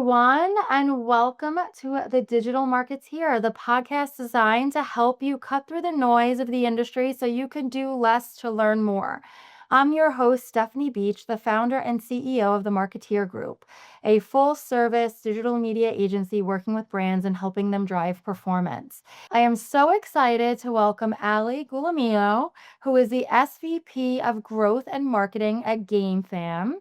everyone, and welcome to the Digital Marketeer, the podcast designed to help you cut through the noise of the industry so you can do less to learn more. I'm your host, Stefanie Beach, the founder and CEO of the Marketeer Group, a full-service digital media agency working with brands and helping them drive performance. I am so excited to welcome Alli Guglielmino, who is the SVP of Growth and Marketing at Gamefam,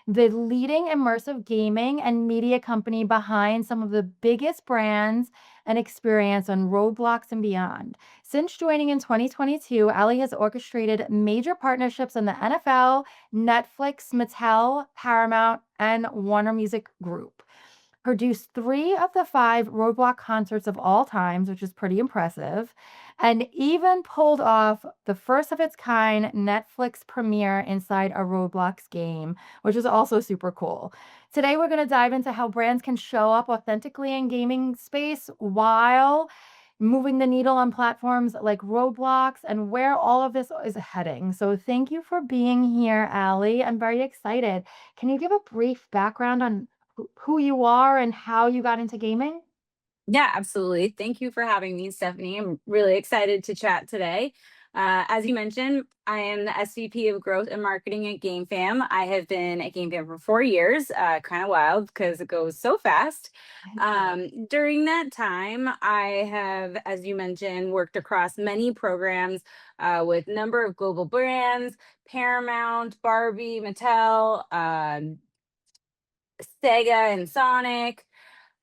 the leading immersive gaming and media company behind some of the biggest brands and experience on Roblox and beyond. Since joining in 2022, Alli has orchestrated major partnerships in the NFL, Netflix, Mattel, Paramount, and Warner Music Group. Produced 3 of the 5 Roblox concerts of all times, which is pretty impressive, and even pulled off the first of its kind Netflix premiere inside a Roblox game, which is also super cool. Today, we're going to dive into how brands can show up authentically in gaming space while moving the needle on platforms like Roblox and where all of this is heading. So thank you for being here, Alli. I'm very excited. Can you give a brief background on who you are and how you got into gaming? Yeah, absolutely. Thank you for having me, Stephanie. I'm really excited to chat today. As you mentioned, I am the SVP of Growth and Marketing at Gamefam. I have been at Gamefam for 4 years, kind of wild because it goes so fast. During that time, I have, as you mentioned, worked across many programs with a number of global brands, Paramount, Barbie, Mattel, Sega, and Sonic.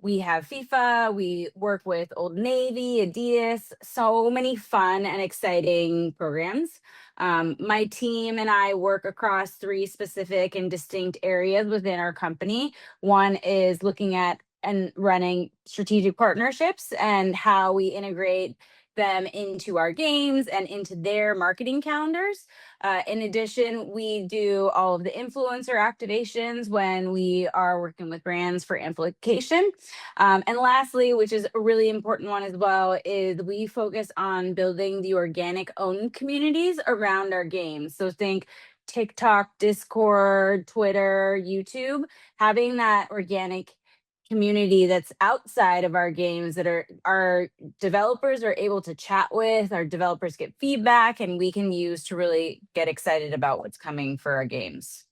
We have FIFA, we work with Old Navy, Adidas, so many fun and exciting programs. My team and I work across 3 specific and distinct areas within our company. One is looking at and running strategic partnerships and how we integrate them into our games and into their marketing calendars. In addition, we do all of the influencer activations when we are working with brands for amplification. And lastly, which is a really important one as well, is we focus on building the organic owned communities around our games. So think TikTok, Discord, Twitter, YouTube, having that organic community that's outside of our games that our developers are able to chat with, our developers get feedback, and we can use to really get excited about what's coming for our games.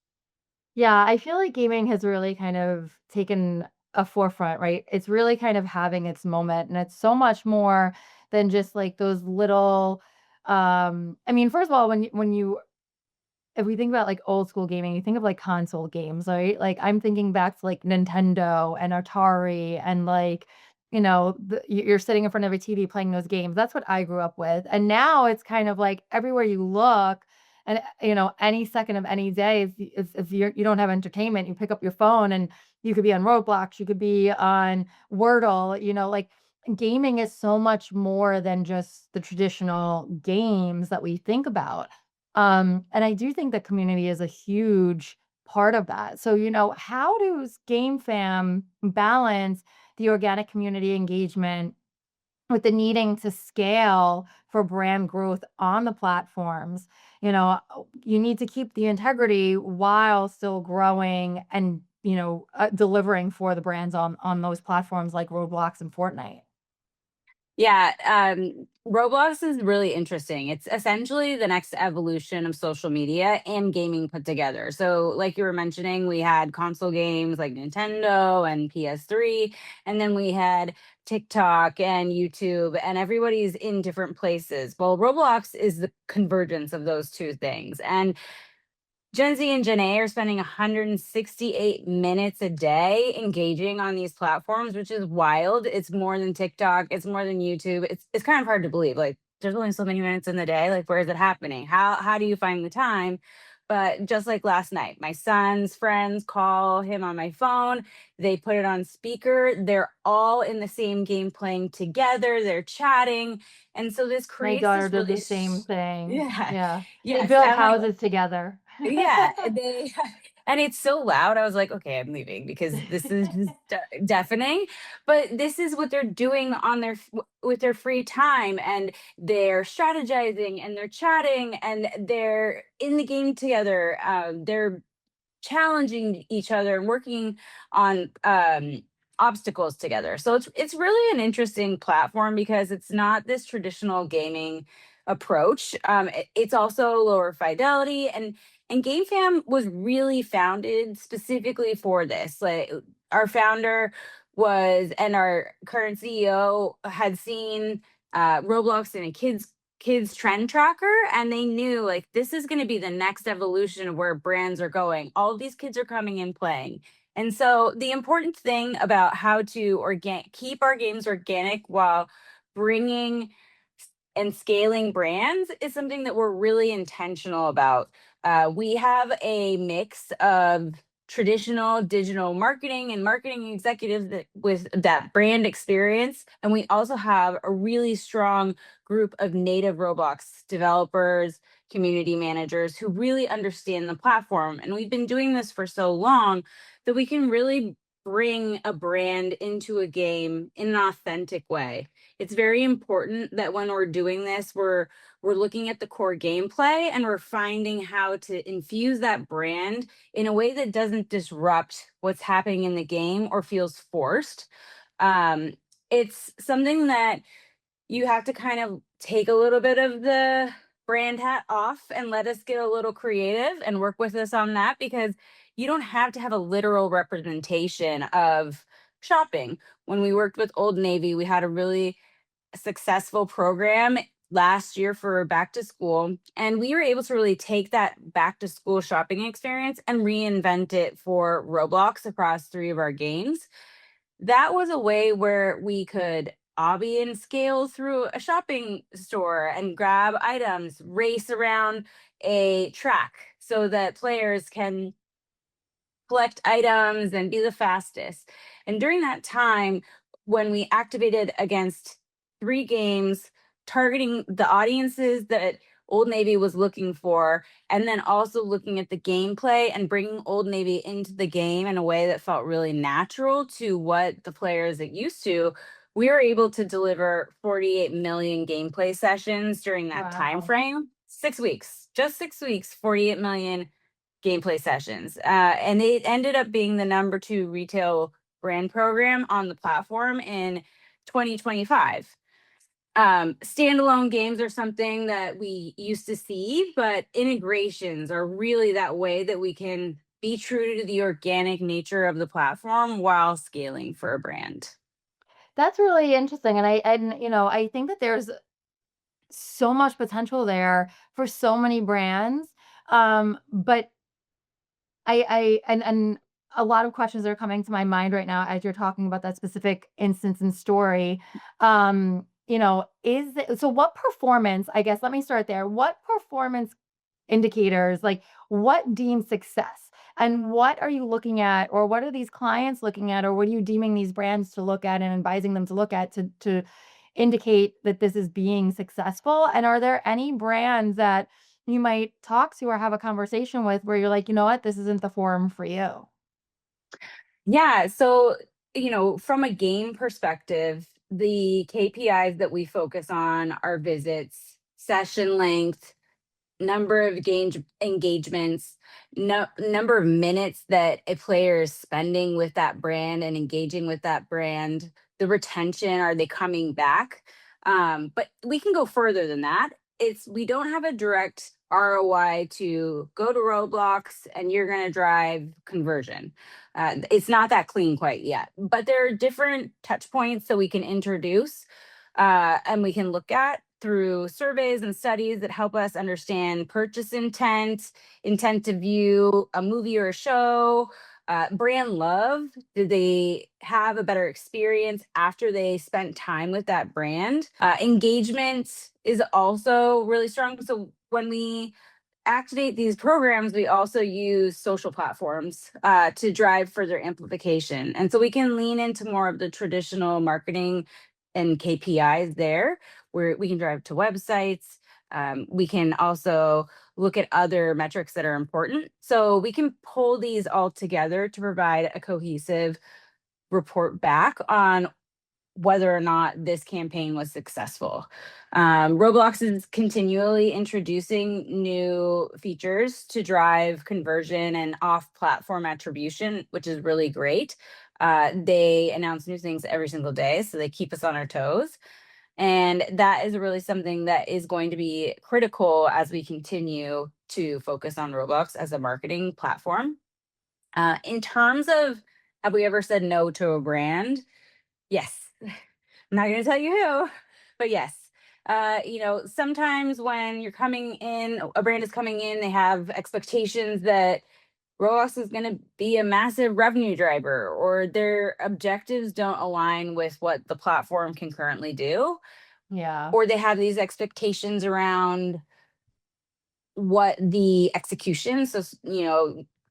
Yeah, I feel like gaming has really kind of taken a forefront, right? It's really kind of having its moment, and it's so much more than just like those little I mean, first of all, when you if we think about like old school gaming, you think of like console games, right? Like I'm thinking back to like Nintendo and Atari and like, you're sitting in front of a TV playing those games. That's what I grew up with. And now it's kind of like everywhere you look and any second of any day, if you don't have entertainment, you pick up your phone and you could be on Roblox, you could be on Wordle, like gaming is so much more than just the traditional games that we think about. And I do think that community is a huge part of that. So, how does GameFam balance the organic community engagement with the needing to scale for brand growth on the platforms? You need to keep the integrity while still growing and, delivering for the brands on those platforms like Roblox and Fortnite. Yeah, Roblox is really interesting. It's essentially the next evolution of social media and gaming put together. So, like you were mentioning, we had console games like Nintendo and PS3, and then we had TikTok and YouTube, and everybody's in different places. Well, Roblox is the convergence of those 2 things. And Gen Z and Gen A are spending 168 minutes a day engaging on these platforms, which is wild. It's more than TikTok. It's more than YouTube. It's kind of hard to believe. Like, there's only so many minutes in the day. Like, where is it happening? How do you find the time? But just like last night, my son's friends call him on my phone. They put it on speaker. They're all in the same game playing together. They're chatting, and so this My creates daughter this did the really, same thing. yeah, Yeah. They yes. built I'm like, houses together. yeah, they and it's so loud. I was like, okay, I'm leaving because this is just deafening. But this is what they're doing on with their free time, and they're strategizing and they're chatting and they're in the game together. They're challenging each other and working on obstacles together. So it's really an interesting platform because it's not this traditional gaming approach. It's also lower fidelity, and GameFam was really founded specifically for this. Like our founder was, and our current CEO had seen Roblox in a kids trend tracker, and they knew like this is going to be the next evolution of where brands are going. All of these kids are coming and playing. And so the important thing about how to keep our games organic while bringing and scaling brands is something that we're really intentional about. We have a mix of traditional digital marketing and marketing executives with that brand experience. And we also have a really strong group of native Roblox developers, community managers who really understand the platform. And we've been doing this for so long that we can really bring a brand into a game in an authentic way. It's very important that when we're doing this, we're looking at the core gameplay and we're finding how to infuse that brand in a way that doesn't disrupt what's happening in the game or feels forced. It's something that you have to kind of take a little bit of the brand hat off and let us get a little creative and work with us on that, because you don't have to have a literal representation of shopping. When we worked with Old Navy, we had a really successful program last year for back to school, and we were able to really take that back to school shopping experience and reinvent it for Roblox across 3 of our games. That was a way where we could obby and scale through a shopping store and grab items, race around a track so that players can collect items and be the fastest. And during that time, when we activated against 3 games, targeting the audiences that Old Navy was looking for, and then also looking at the gameplay and bringing Old Navy into the game in a way that felt really natural to what the players are used to, we were able to deliver 48 million gameplay sessions during that time Wow. frame. 6 weeks, just 6 weeks, 48 million gameplay sessions. And it ended up being the number 2 retail brand program on the platform in 2025. Standalone games are something that we used to see, but integrations are really that way that we can be true to the organic nature of the platform while scaling for a brand. That's really interesting, I think that there's so much potential there for so many brands, but and a lot of questions are coming to my mind right now as you're talking about that specific instance and story. Is it, so what performance, I guess, let me start there. What performance indicators, like what deems success? And what are you looking at, or what are these clients looking at, or what are you deeming these brands to look at and advising them to look at to indicate that this is being successful? And are there any brands that you might talk to or have a conversation with where you're like, you know what, this isn't the forum for you? Yeah. So, from a game perspective, the KPIs that we focus on are visits, session length, number of engagements, number of minutes that a player is spending with that brand and engaging with that brand, the retention, are they coming back? But we can go further than that. We don't have a direct ROI to go to Roblox and you're going to drive conversion. It's not that clean quite yet, but there are different touch points that we can introduce and we can look at through surveys and studies that help us understand purchase intent, intent to view a movie or a show, brand love. Did they have a better experience after they spent time with that brand? Engagement is also really strong. So when we activate these programs, we also use social platforms to drive further amplification. And so we can lean into more of the traditional marketing and KPIs there, where we can drive to websites. We can also look at other metrics that are important. So we can pull these all together to provide a cohesive report back on whether or not this campaign was successful. Roblox is continually introducing new features to drive conversion and off platform attribution, which is really great. They announce new things every single day, so they keep us on our toes. And that is really something that is going to be critical as we continue to focus on Roblox as a marketing platform. In terms of, have we ever said no to a brand? Yes. I'm not going to tell you who, but yes. Sometimes when you're coming in, a brand is coming in, they have expectations that Roblox is going to be a massive revenue driver, or their objectives don't align with what the platform can currently do, Yeah. or they have these expectations around what the execution. So,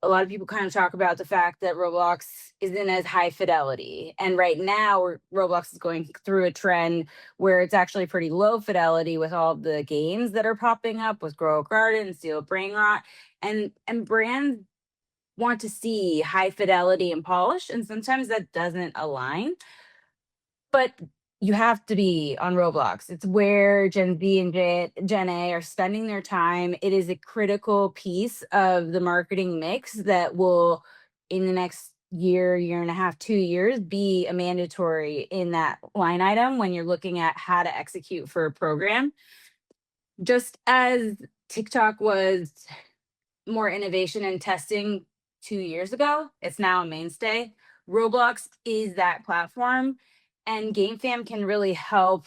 a lot of people kind of talk about the fact that Roblox isn't as high fidelity. And right now, Roblox is going through a trend where it's actually pretty low fidelity with all the games that are popping up with Grow a Garden, Steel Brain Rot. And brands want to see high fidelity and polish. And sometimes that doesn't align. But you have to be on Roblox. It's where Gen Z and Gen A are spending their time. It is a critical piece of the marketing mix that will, in the next year and a half, 2 years, be a mandatory in that line item when you're looking at how to execute for a program. Just as TikTok was more innovation and testing 2 years ago, it's now a mainstay. Roblox is that platform, and Gamefam can really help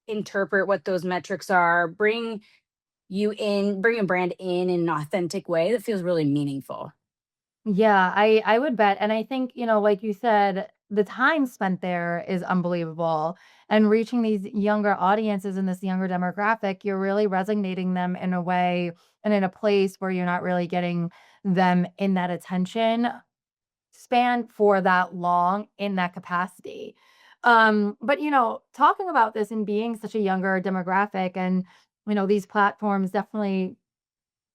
interpret what those metrics are, bring a brand in an authentic way that feels really meaningful. Yeah, I would bet, and I think, like you said, the time spent there is unbelievable, and reaching these younger audiences in this younger demographic, you're really resonating them in a way and in a place where you're not really getting them in that attention span for that long in that capacity. But, talking about this and being such a younger demographic and, these platforms definitely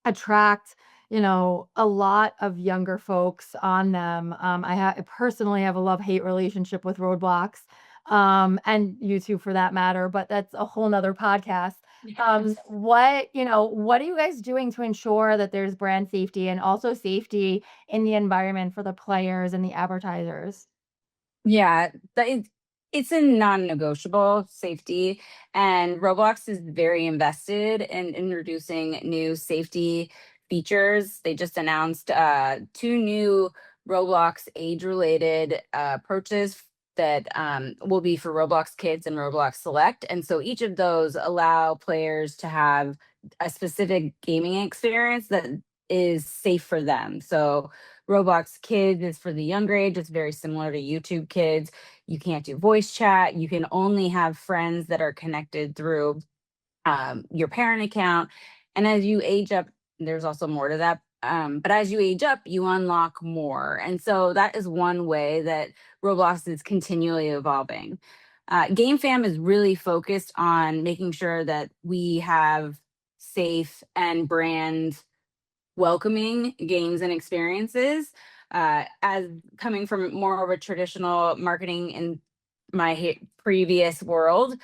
attract, a lot of younger folks on them. I personally have a love-hate relationship with Roblox, and YouTube for that matter, but that's a whole nother podcast. What are you guys doing to ensure that there's brand safety and also safety in the environment for the players and the advertisers? Yeah, it's a non-negotiable safety, and Roblox is very invested in introducing new safety features. They just announced two new Roblox age-related approaches that will be for Roblox Kids and Roblox Select, and so each of those allow players to have a specific gaming experience that is safe for them. So Roblox Kids is for the younger age. It's very similar to YouTube Kids. You can't do voice chat. You can only have friends that are connected through your parent account. And as you age up, there's also more to that. But as you age up, you unlock more. And so that is one way that Roblox is continually evolving. GameFam is really focused on making sure that we have safe and brand welcoming games and experiences. As coming from more of a traditional marketing in my previous world,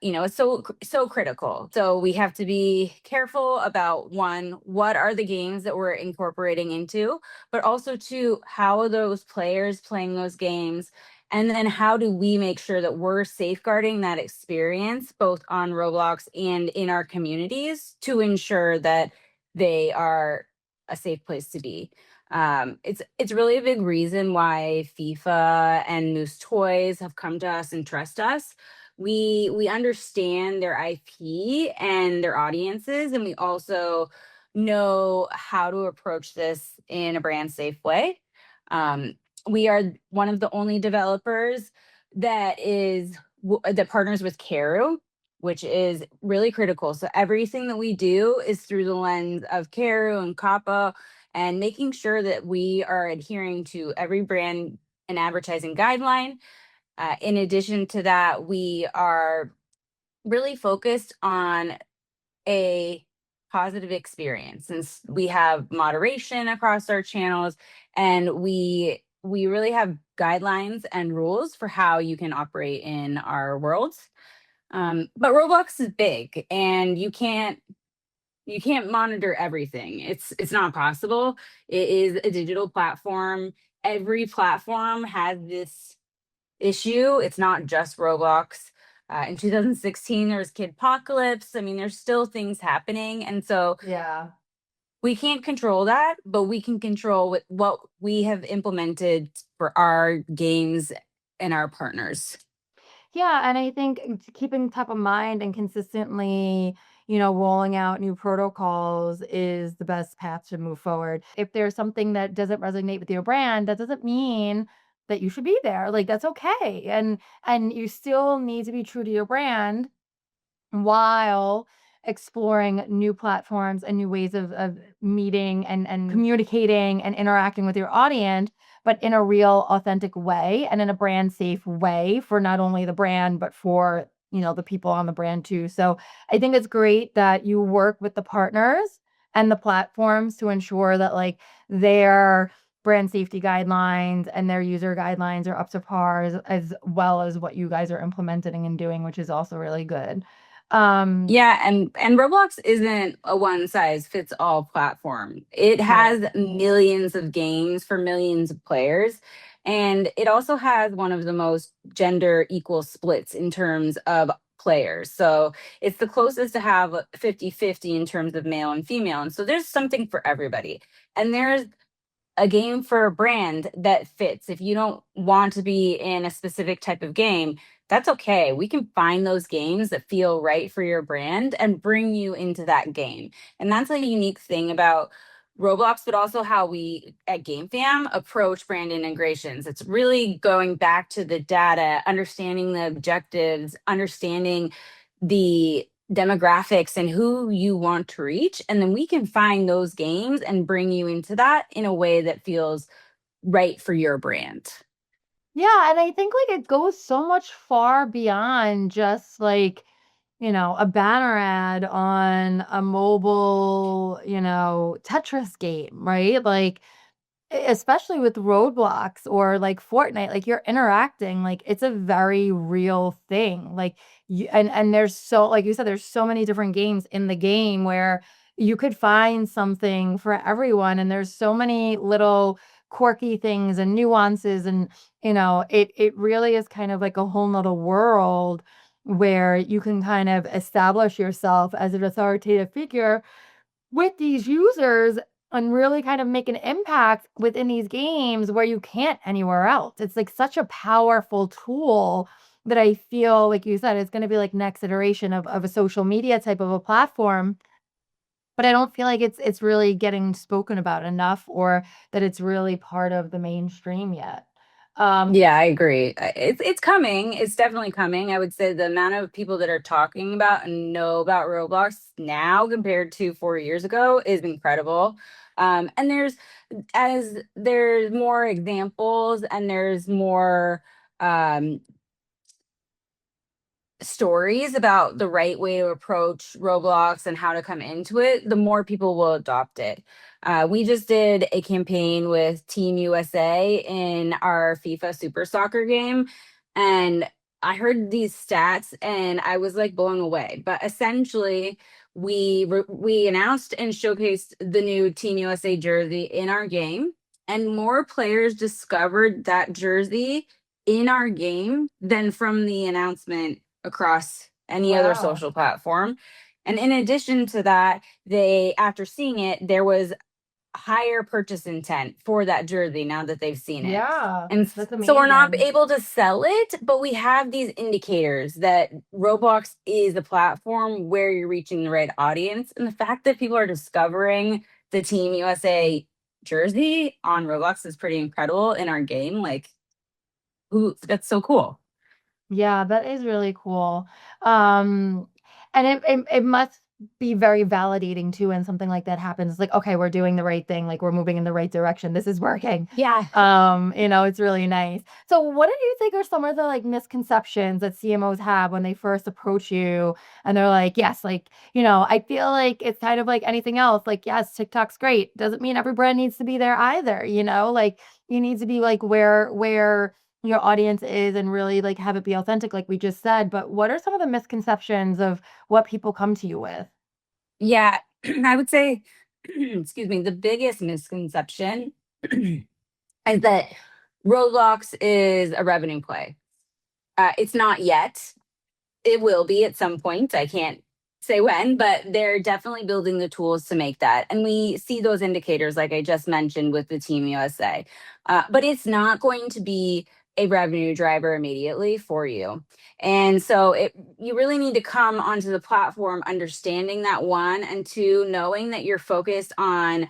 it's so critical. So we have to be careful about, one, what are the games that we're incorporating into, but also two, how are those players playing those games, and then how do we make sure that we're safeguarding that experience both on Roblox and in our communities to ensure that they are a safe place to be. It's really a big reason why FIFA and Moose Toys have come to us and trust us. We understand their IP and their audiences, and we also know how to approach this in a brand safe way. We are one of the only developers that partners with Caru, which is really critical. So everything that we do is through the lens of Caru and Kappa, and making sure that we are adhering to every brand and advertising guideline. In addition to that, we are really focused on a positive experience, since we have moderation across our channels, and we really have guidelines and rules for how you can operate in our worlds. But Roblox is big, and you can't monitor everything. It's not possible. It is a digital platform, every platform has this issue. It's not just Roblox. In 2016, there was Kid Apocalypse. I mean, there's still things happening. And so Yeah. we can't control that, but we can control what we have implemented for our games and our partners. Yeah, and I think keeping top of mind and consistently, rolling out new protocols is the best path to move forward. If there's something that doesn't resonate with your brand, that doesn't mean that you should be there. Like that's okay. And you still need to be true to your brand while exploring new platforms and new ways of meeting and communicating and interacting with your audience, but in a real authentic way and in a brand safe way for not only the brand, but for the people on the brand too. So I think it's great that you work with the partners and the platforms to ensure that like their brand safety guidelines and their user guidelines are up to par as well as what you guys are implementing and doing, which is also really good. Um, Yeah, and Roblox isn't a one size fits all platform. It right. has millions of games for millions of players, and it also has one of the most gender equal splits in terms of players. So it's the closest to have 50-50 in terms of male and female. And so there's something for everybody. And there's a game for a brand that fits. If you don't want to be in a specific type of game, that's okay. We can find those games that feel right for your brand and bring you into that game. And that's a unique thing about Roblox, but also how we at Gamefam approach brand integrations. It's really going back to the data, understanding the objectives, understanding the demographics and who you want to reach. And then we can find those games and bring you into that in a way that feels right for your brand. Yeah, and I think like it goes so much far beyond just like, a banner ad on a mobile, Tetris game, right? Like especially with Roblox or like Fortnite, like you're interacting, like it's a very real thing. Like you and there's so like you said, there's so many different games in the game where you could find something for everyone. And there's so many little quirky things and nuances. And it really is kind of like a whole nother world where you can kind of establish yourself as an authoritative figure with these users and really kind of make an impact within these games where you can't anywhere else. It's like such a powerful tool that I feel like you said it's going to be like next iteration of a social media type of a platform. But I don't feel like it's really getting spoken about enough or that it's really part of the mainstream yet. Um, Yeah, I agree. It's coming. It's definitely coming. I would say the amount of people that are talking about and know about Roblox now compared to 4 years ago is incredible. And there's more examples and there's more um, stories about the right way to approach Roblox and how to come into it, the more people will adopt it. We just did a campaign with Team USA in our FIFA Super Soccer game, and I heard these stats and I was like blown away. But essentially, we announced and showcased the new Team USA jersey in our game, and more players discovered that jersey in our game than from the announcement across any other wow. social platform. And in addition to that, they, after seeing it, there was higher purchase intent for that jersey now that they've seen it. Yeah, And that's so we're not amazing. able to sell it, but we have these indicators that Roblox is a platform where you're reaching the right audience. And the fact that people are discovering the Team USA jersey on Roblox is pretty incredible in our game. Like, who, that's so cool. Yeah, that is really cool. Um, and it must be very validating too when something like that happens. It's like, okay, we're doing the right thing, like we're moving in the right direction. This is working. Yeah. It's really nice. So what do you think are some of the like misconceptions that CMOs have when they first approach you and they're like, yes, like, I feel like it's kind of like anything else. Like, yes, TikTok's great. Doesn't mean every brand needs to be there either, like you need to be like where your audience is and really like have it be authentic like we just said, but what are some of the misconceptions of what people come to you with? Yeah, I would say, excuse me, the biggest misconception, I is that Roblox is a revenue play. It's not yet. It will be at some point. I can't say when, but they're definitely building the tools to make that. And we see those indicators, like I just mentioned with the Team USA. But it's not going to be a revenue driver immediately for you. And so you really need to come onto the platform understanding that, one, and two, knowing that you're focused on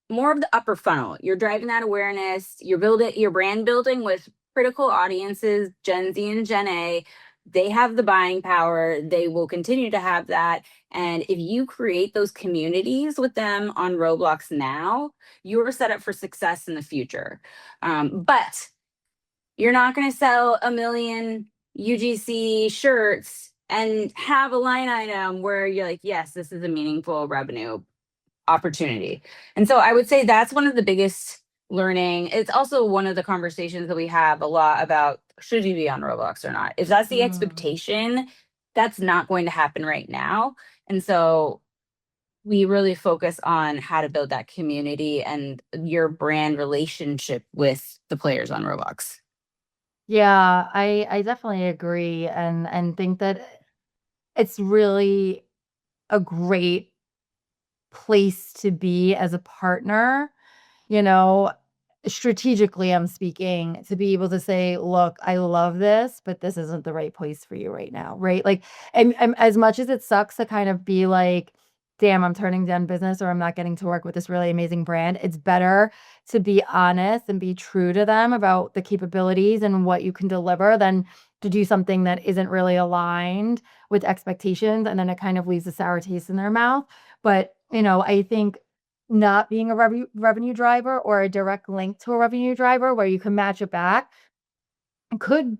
more of the upper funnel. You're driving that awareness, you're building your brand building with critical audiences, Gen Z and Gen A. They have the buying power. They will continue to have that. And if you create those communities with them on Roblox now, you're set up for success in the future. But you're not going to sell a million UGC shirts and have a line item where you're like, yes, this is a meaningful revenue opportunity. And so I would say that's one of the biggest learning. It's also one of the conversations that we have a lot about, should you be on Roblox or not? If that's the Mm. expectation, that's not going to happen right now. And so we really focus on how to build that community and your brand relationship with the players on Roblox. Yeah, I definitely agree and think that it's really a great place to be as a partner, you know, strategically, I'm speaking, to be able to say, "Look, I love this, but this isn't the right place for you right now," right? Like, and as much as it sucks to kind of be like, "Damn, I'm turning down business or I'm not getting to work with this really amazing brand," it's better to be honest and be true to them about the capabilities and what you can deliver than to do something that isn't really aligned with expectations, and then it kind of leaves a sour taste in their mouth. But, I think not being a revenue driver or a direct link to a revenue driver where you can match it back could,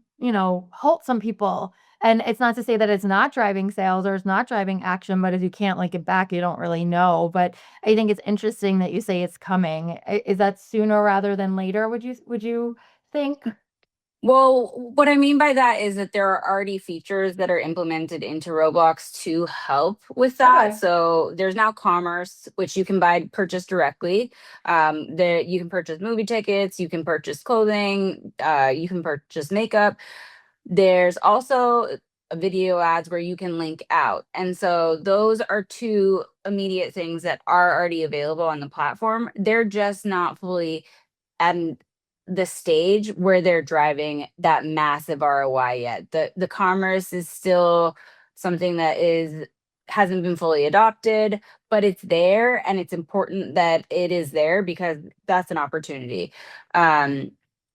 halt some people. And it's not to say that it's not driving sales or it's not driving action, but if you can't link it back, you don't really know. But I think it's interesting that you say it's coming. Is that sooner rather than later, would you think? Well, what I mean by that is that there are already features that are implemented into Roblox to help with that. Okay. So there's now commerce, which you can purchase directly. There you can purchase movie tickets, you can purchase clothing, you can purchase makeup. There's also video ads where you can link out. And so those are two immediate things that are already available on the platform. They're just not fully at the stage where they're driving that massive ROI yet. The commerce is still something that hasn't been fully adopted, but it's there, and it's important that it is there because that's an opportunity. Um,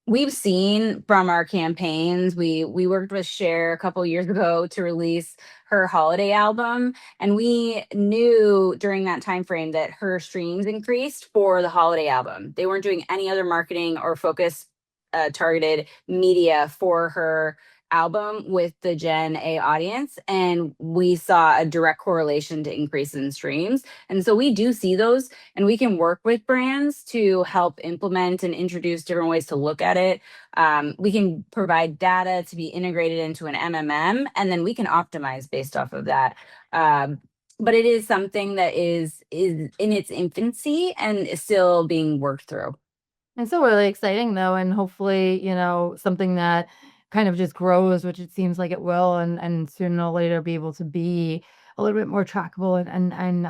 we've seen from our campaigns, we worked with Cher a couple years ago to release her holiday album, and we knew during that time frame that her streams increased for the holiday album. They weren't doing any other marketing or focus targeted media for her album with the Gen A audience, and we saw a direct correlation to increase in streams. And so we do see those, and we can work with brands to help implement and introduce different ways to look at it. We can provide data to be integrated into an MMM, and then we can optimize based off of that. But it is something that is in its infancy and is still being worked through. It's still really exciting though, and hopefully, something that kind of just grows, which it seems like it will, and sooner or later be able to be a little bit more trackable and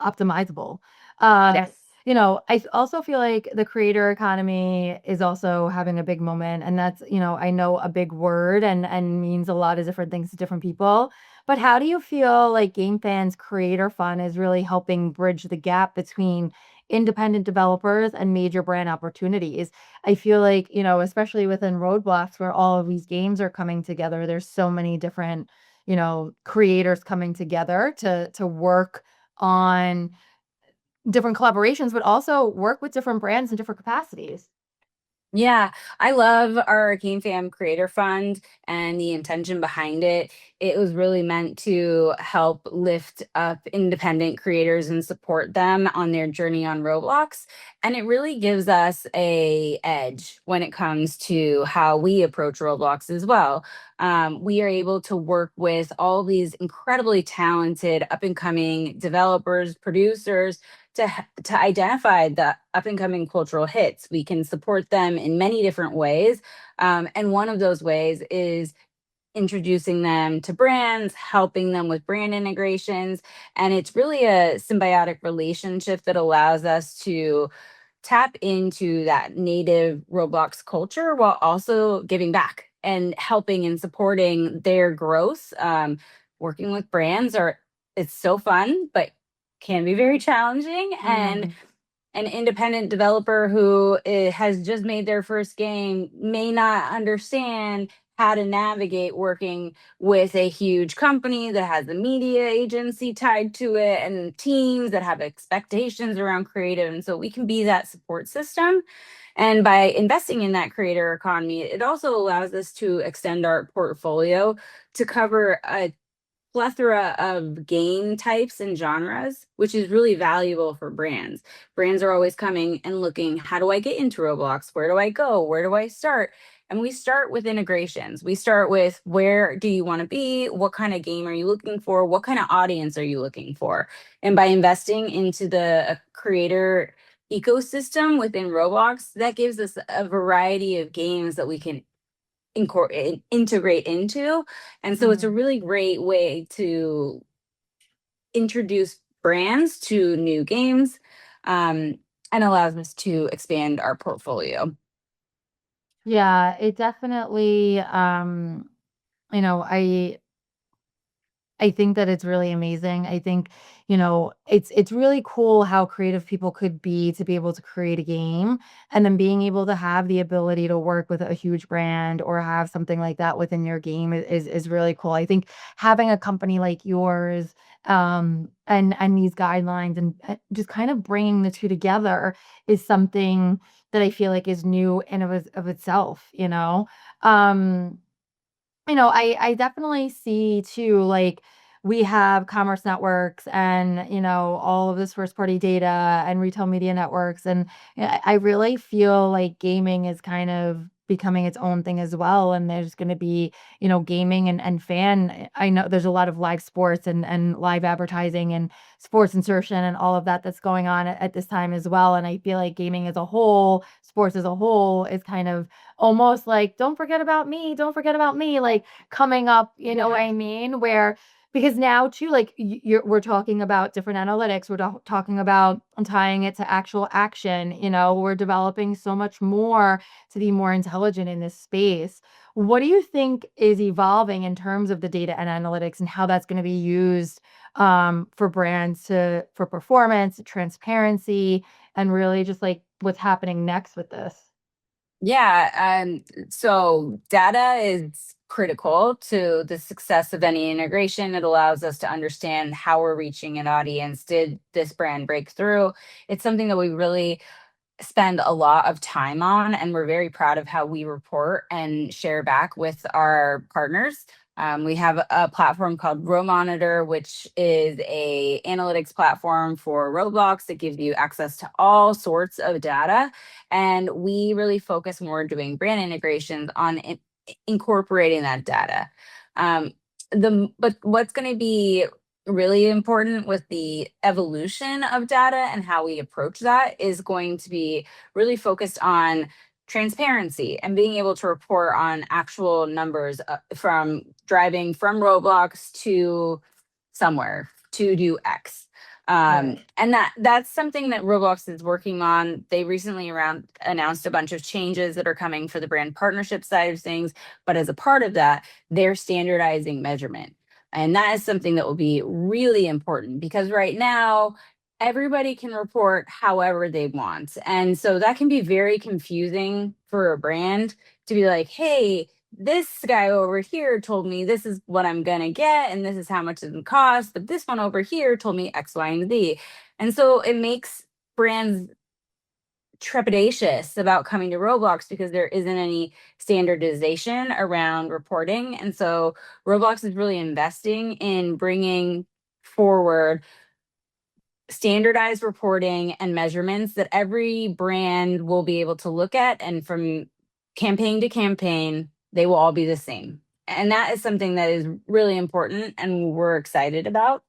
optimizable. Uh, Yes. I also feel like the creator economy is also having a big moment, and that's, I know a big word and means a lot of different things to different people. But how do you feel like GameFan's Creator Fund is really helping bridge the gap between independent developers and major brand opportunities? I feel like, especially within Roadblocks where all of these games are coming together, there's so many different, creators coming together to work on different collaborations, but also work with different brands in different capacities. Yeah, I love our Game Fam Creator Fund and the intention behind it. It was really meant to help lift up independent creators and support them on their journey on Roblox. And it really gives us a edge when it comes to how we approach Roblox as well. We are able to work with all these incredibly talented up and coming developers, producers to identify the up and coming cultural hits. We can support them in many different ways. And one of those ways is introducing them to brands, helping them with brand integrations. And it's really a symbiotic relationship that allows us to tap into that native Roblox culture while also giving back and helping and supporting their growth. Working with brands are it's so fun, but can be very challenging. And Mm, an independent developer who has just made their first game may not understand how to navigate working with a huge company that has a media agency tied to it and teams that have expectations around creative. And so we can be that support system. And by investing in that creator economy, it also allows us to extend our portfolio to cover a plethora of game types and genres, which is really valuable for brands. Brands are always coming and looking, how do I get into Roblox? Where do I go? Where do I start? And we start with integrations. We start with where do you want to be? What kind of game are you looking for? What kind of audience are you looking for? And by investing into the creator ecosystem within Roblox, that gives us a variety of games that we can integrate into. And so it's a mm. really great way to introduce brands to new games, and allows us to expand our portfolio. Yeah, it definitely, you know, I think that it's really amazing. I think, it's really cool how creative people could be to be able to create a game and then being able to have the ability to work with a huge brand or have something like that within your game is really cool. I think having a company like yours, and these guidelines and just kind of bringing the two together is something that I feel like is new in of itself, you know? Um, I definitely see too, like, we have commerce networks and, all of this first party data and retail media networks. And I really feel like gaming is kind of becoming its own thing as well. And there's going to be, gaming and fan. I know there's a lot of live sports and live advertising and sports insertion and all of that that's going on at this time as well. And I feel like gaming as a whole, sports as a whole is kind of almost like, don't forget about me, like coming up, you know what Yeah. I mean? Where because now too, like we're talking about different analytics, we're talking about tying it to actual action, we're developing so much more to be more intelligent in this space. What do you think is evolving in terms of the data and analytics and how that's going to be used for brands for performance, transparency, and really just like what's happening next with this? Yeah. So data is critical to the success of any integration. It allows us to understand how we're reaching an audience. Did this brand break through? It's something that we really spend a lot of time on, and we're very proud of how we report and share back with our partners. We have a platform called RoMonitor, which is a analytics platform for Roblox that gives you access to all sorts of data. And we really focus more doing brand integrations on incorporating that data. Um, but what's going to be really important with the evolution of data and how we approach that is going to be really focused on transparency and being able to report on actual numbers, from driving from Roblox to somewhere to do X. Right. And that's something that Roblox is working on. They recently around announced a bunch of changes that are coming for the brand partnership side of things, but as a part of that, they're standardizing measurement. And that is something that will be really important because right now, everybody can report however they want. And so that can be very confusing for a brand to be like, hey, this guy over here told me this is what I'm going to get and this is how much it would cost. But this one over here told me X, Y, and Z. And so it makes brands trepidatious about coming to Roblox because there isn't any standardization around reporting. And so Roblox is really investing in bringing forward standardized reporting and measurements that every brand will be able to look at. And from campaign to campaign, they will all be the same. And that is something that is really important and we're excited about.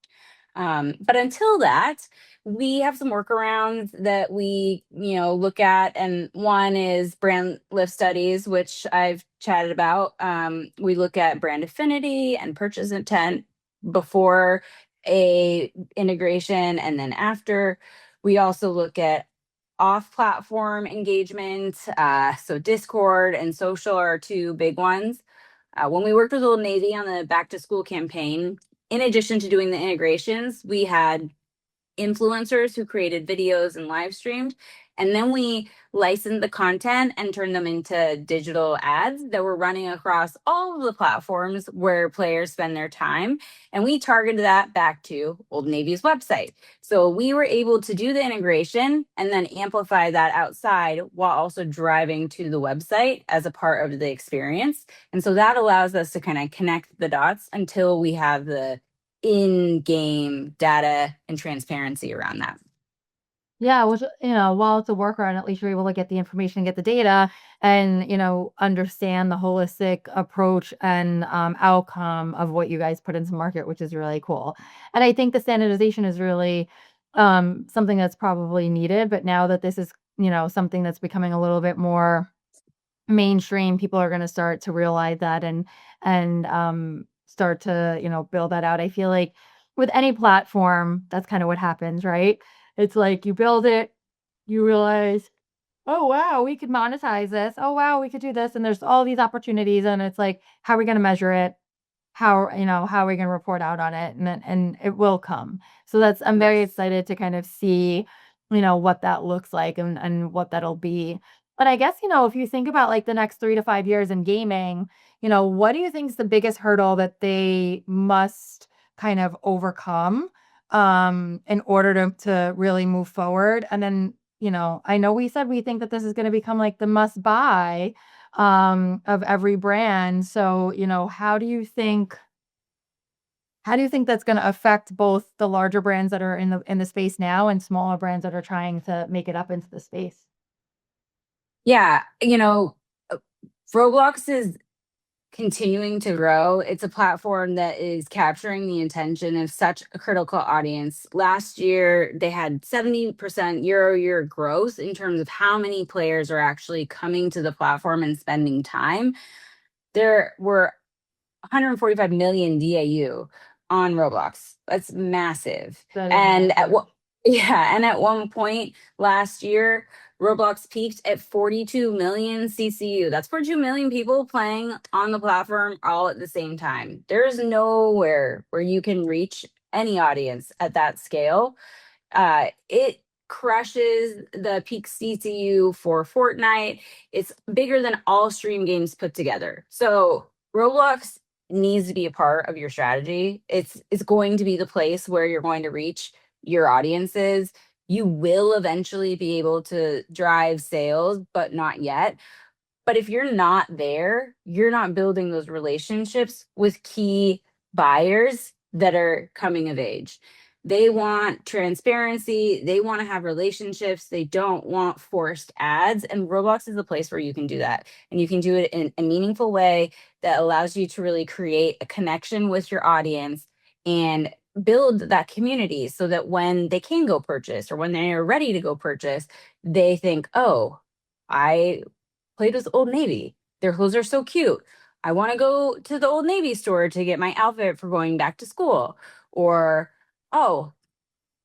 But until that, we have some workarounds that we, look at. And one is brand lift studies, which I've chatted about. We look at brand affinity and purchase intent before a integration and then after. We also look at off-platform engagement. So Discord and social are two big ones. When we worked with Old Navy on the back to school campaign, in addition to doing the integrations, we had influencers who created videos and live streamed. And then we licensed the content and turned them into digital ads that were running across all of the platforms where players spend their time. And we targeted that back to Old Navy's website. So we were able to do the integration and then amplify that outside while also driving to the website as a part of the experience. And so that allows us to kind of connect the dots until we have the in-game data and transparency around that. Yeah, which, while it's a workaround, at least you're able to get the information, get the data, and, understand the holistic approach and outcome of what you guys put into market, which is really cool. And I think the standardization is really something that's probably needed. But now that this is, something that's becoming a little bit more mainstream, people are going to start to realize that and start to, build that out. I feel like with any platform, that's kind of what happens, right? It's like you build it, you realize, oh wow, we could monetize this. Oh wow, we could do this. And there's all these opportunities. And it's like, how are we going to measure it? How are we going to report out on it? And it will come. So I'm very Yes. excited to kind of see, what that looks like and what that'll be. But I guess, if you think about like the next 3 to 5 years in gaming, what do you think is the biggest hurdle that they must kind of overcome in order to really move forward? And then, I know we said we think that this is going to become like the must buy of every brand. So, how do you think that's going to affect both the larger brands that are in the space now and smaller brands that are trying to make it up into the space? Yeah, uh, Roblox is continuing to grow. It's a platform that is capturing the attention of such a critical audience. Last year, they had 70% year-over-year growth in terms of how many players are actually coming to the platform and spending time. There were 145 million DAU on Roblox. That's massive. That is And at massive. what yeah, and at one point last year, Roblox peaked at 42 million CCU. That's 42 million people playing on the platform all at the same time. There's nowhere where you can reach any audience at that scale. It crushes the peak CCU for Fortnite. It's bigger than all stream games put together. So Roblox needs to be a part of your strategy. It's going to be the place where you're going to reach your audiences. You will eventually be able to drive sales, but not yet. But if you're not there, you're not building those relationships with key buyers that are coming of age. They want transparency, they want to have relationships, they don't want forced ads. And Roblox is the place where you can do that. And you can do it in a meaningful way that allows you to really create a connection with your audience and build that community so that when they can go purchase or when they're ready to go purchase, they think, oh, I played with Old Navy. Their clothes are so cute. I want to go to the Old Navy store to get my outfit for going back to school. Or, oh,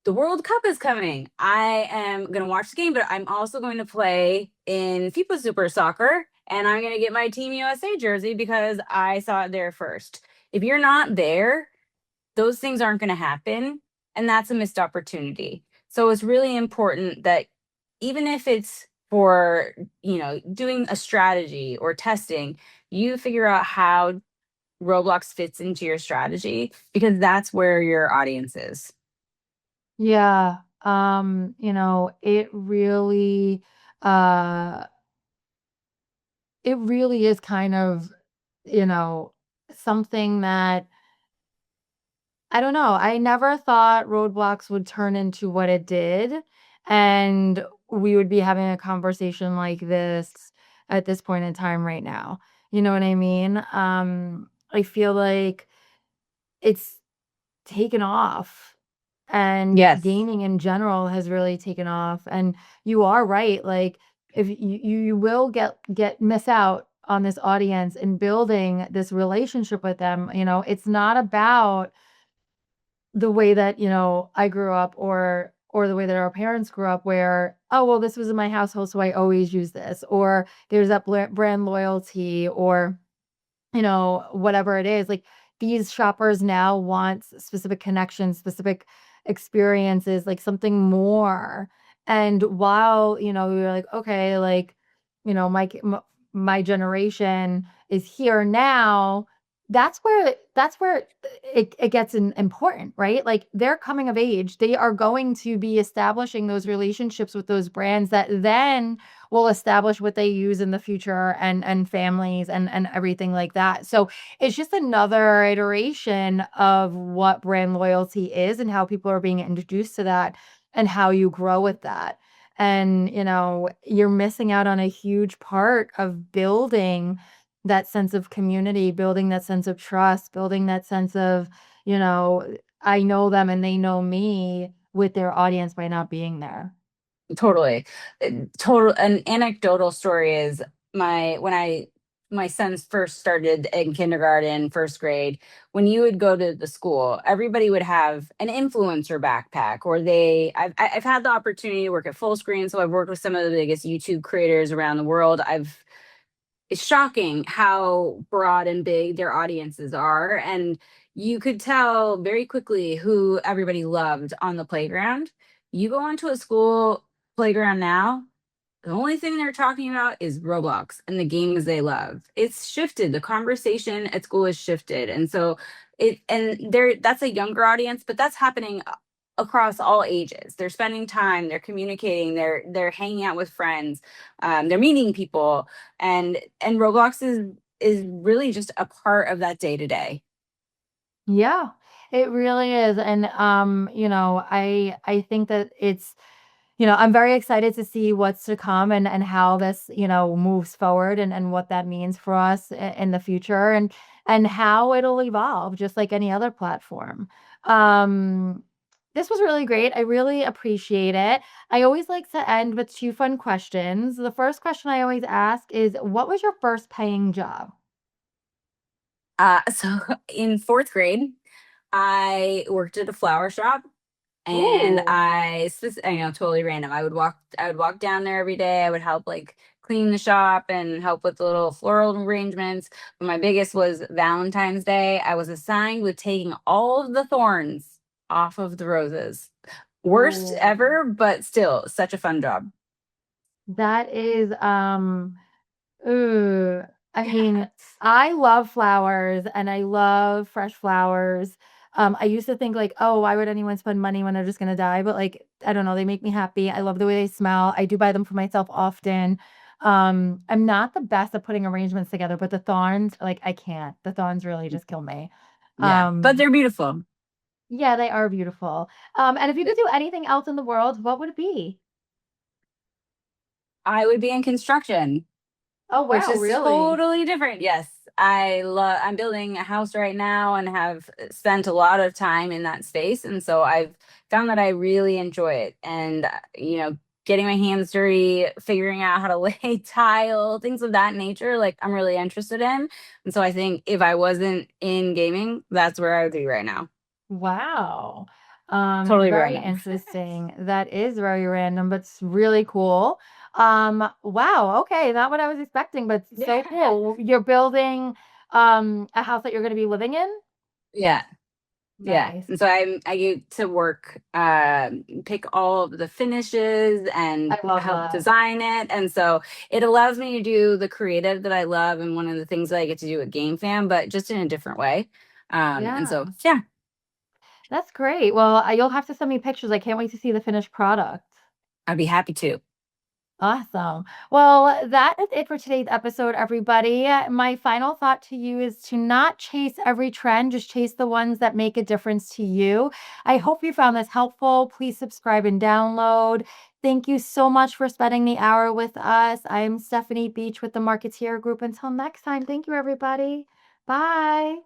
the World Cup is coming. I am going to watch the game, but I'm also going to play in FIFA Super Soccer and I'm going to get my Team USA jersey because I saw it there first. If you're not there, those things aren't going to happen. And that's a missed opportunity. So it's really important that even if it's for, doing a strategy or testing, you figure out how Roblox fits into your strategy because that's where your audience is. Yeah. Uh it really is kind of, you know, something that I don't know. I never thought Roadblocks would turn into what it did, and we would be having a conversation like this at this point in time right now. You know what I mean? I feel like it's taken off. and Yes, gaming in general has really taken off. And you are right, like if you will get miss out on this audience and building this relationship with them. It's not about the way that, I grew up, or the way that our parents grew up, where, "Oh, well, this was in my household, so I always use this," or there's that brand loyalty, or whatever it is. Like, these shoppers now want specific connections, specific experiences, like something more. And while, you're like, okay, like, my generation is here now, that's where it gets important, right? Like, they're coming of age. They are going to be establishing those relationships with those brands that then will establish what they use in the future, and families, and everything like that. So it's just another iteration of what brand loyalty is, and how people are being introduced to that, and how you grow with that. And you're missing out on a huge part of building that sense of community, building that sense of trust, building that sense of, you know, I know them and they know me, with their audience, by not being there. totally. Total an anecdotal story is my sons first started in kindergarten, first grade. When you would go to the school, everybody would have an influencer backpack, or I've had the opportunity to work at Full Screen, so I've worked with some of the biggest YouTube creators around the world. It's shocking how broad and big their audiences are. And you could tell very quickly who everybody loved on the playground. You go onto a school playground now, the only thing they're talking about is Roblox and the games they love. It's shifted. The conversation at school has shifted. And so that's a younger audience, but that's happening across all ages. They're spending time, they're communicating, they're hanging out with friends, they're meeting people, and Roblox is really just a part of that day to day. Yeah, it really is. And I think that I'm very excited to see what's to come, and how this, moves forward, and what that means for us in the future, and how it'll evolve, just like any other platform. Um, this was really great. I really appreciate it. I always like to end with two fun questions. The first question I always ask is, what was your first paying job? So in fourth grade, I worked at a flower shop. And Ooh. I know, totally random. I would walk down there every day. I would help like clean the shop and help with the little floral arrangements. But my biggest was Valentine's Day. I was assigned with taking all of the thorns off of the roses. Worst Ooh. ever, but still such a fun job. That is, ooh, I mean, Yes. I love flowers, and I love fresh flowers. I used to think, like, "Oh, why would anyone spend money when they're just gonna die?" But, like, I don't know, they make me happy. I love the way they smell. I do buy them for myself often. I'm not the best at putting arrangements together, but the thorns, like, I can't. The thorns really just kill me. Yeah, but Um, they're beautiful. yeah, they are beautiful. And if you could do anything else in the world, what would it be? I would be in construction. Oh, Which wow, is really? totally different. Yes. I'm building a house right now and have spent a lot of time in that space. And so I've found that I really enjoy it. And, getting my hands dirty, figuring out how to lay tile, things of that nature, like I'm really interested in. And so I think if I wasn't in gaming, that's where I would be right now. Wow. Totally Very random. interesting. That is very random, but it's really cool. Wow, okay, not what I was expecting, but so Yeah. cool. You're building a house that you're gonna be living in? Yeah. Yeah. Nice. And so I get to work, pick all of the finishes I and love help that. design it. And so it allows me to do the creative that I love and one of the things that I get to do at Gamefam, but just in a different way. And so Yeah. yeah, That's great. Well, you'll have to send me pictures. I can't wait to see the finished product. I'd be happy to. Awesome. Well, that is it for today's episode, everybody. My final thought to you is to not chase every trend, just chase the ones that make a difference to you. I hope you found this helpful. Please subscribe and download. Thank you so much for spending the hour with us. I'm Stephanie Beach with the Marketeer Group. Until next time, thank you, everybody. Bye.